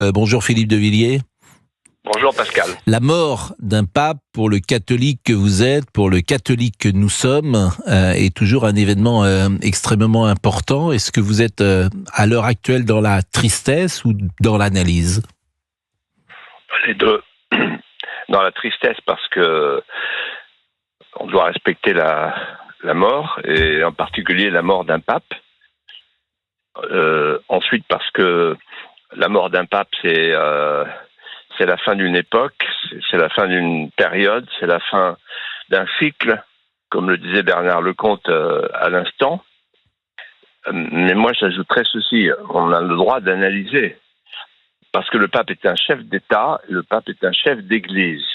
Bonjour Philippe de Villiers. Bonjour Pascal. La mort d'un pape, pour le catholique que vous êtes, pour le catholique que nous sommes, est toujours un événement extrêmement important. Est-ce que vous êtes à l'heure actuelle dans la tristesse ou dans l'analyse? Les deux. Dans la tristesse parce que on doit respecter la mort, et en particulier la mort d'un pape. Ensuite parce que la mort d'un pape, c'est la fin d'une époque, c'est la fin d'une période, c'est la fin d'un cycle, comme le disait Bernard Lecomte à l'instant. Mais moi, j'ajouterais ceci, on a le droit d'analyser, parce que le pape est un chef d'État, le pape est un chef d'Église.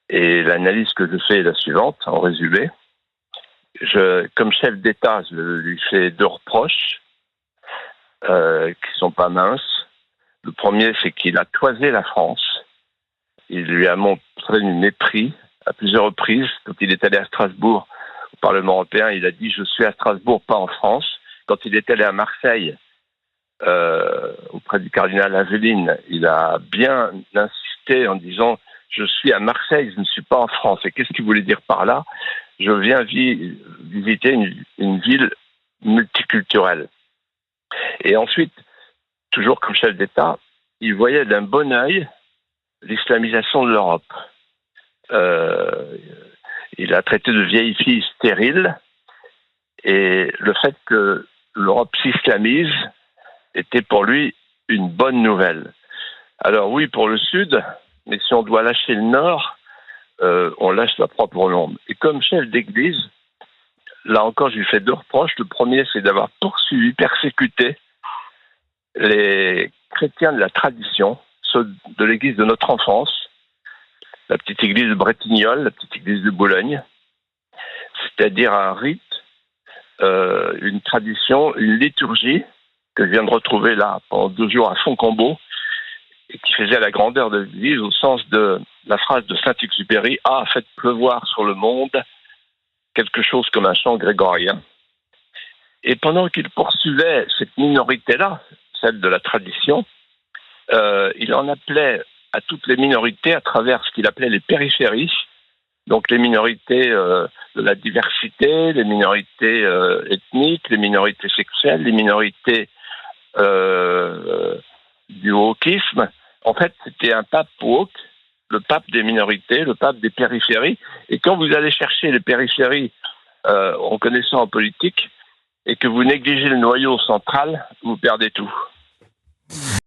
Et l'analyse que je fais est la suivante, en résumé. Comme chef d'État, je lui fais deux reproches qui sont pas minces. Le premier, c'est qu'il a toisé la France. Il lui a montré du mépris à plusieurs reprises. Quand il est allé à Strasbourg, au Parlement européen, il a dit « Je suis à Strasbourg, pas en France ». Quand il est allé à Marseille, auprès du cardinal Aveline, il a bien insisté en disant « Je suis à Marseille, je ne suis pas en France ». Et qu'est-ce qu'il voulait dire par là? Je viens visiter une ville multiculturelle. Et ensuite, toujours comme chef d'État, il voyait d'un bon œil l'islamisation de l'Europe. Il a traité de vieille fille stérile, et le fait que l'Europe s'islamise était pour lui une bonne nouvelle. Alors oui, pour le Sud, mais si on doit lâcher le Nord, on lâche sa propre ombre. Et comme chef d'Église, là encore, je lui fais deux reproches. Le premier, c'est d'avoir poursuivi, persécuté les chrétiens de la tradition, ceux de l'église de notre enfance, la petite église de Bretignolles, la petite église de Boulogne, c'est-à-dire un rite, une tradition, une liturgie que je viens de retrouver là pendant 2 jours à Fontcombault, et qui faisait la grandeur de l'église au sens de la phrase de Saint-Exupéry « Ah, faites pleuvoir sur le monde quelque chose comme un chant grégorien ». Et pendant qu'il poursuivait cette minorité-là, celle de la tradition, il en appelait à toutes les minorités à travers ce qu'il appelait les périphéries, donc les minorités de la diversité, les minorités ethniques, les minorités sexuelles, les minorités du wokisme. En fait, c'était un pape woke, le pape des minorités, le pape des périphéries. Et quand vous allez chercher les périphéries en connaissant en politique, et que vous négligez le noyau central, vous perdez tout.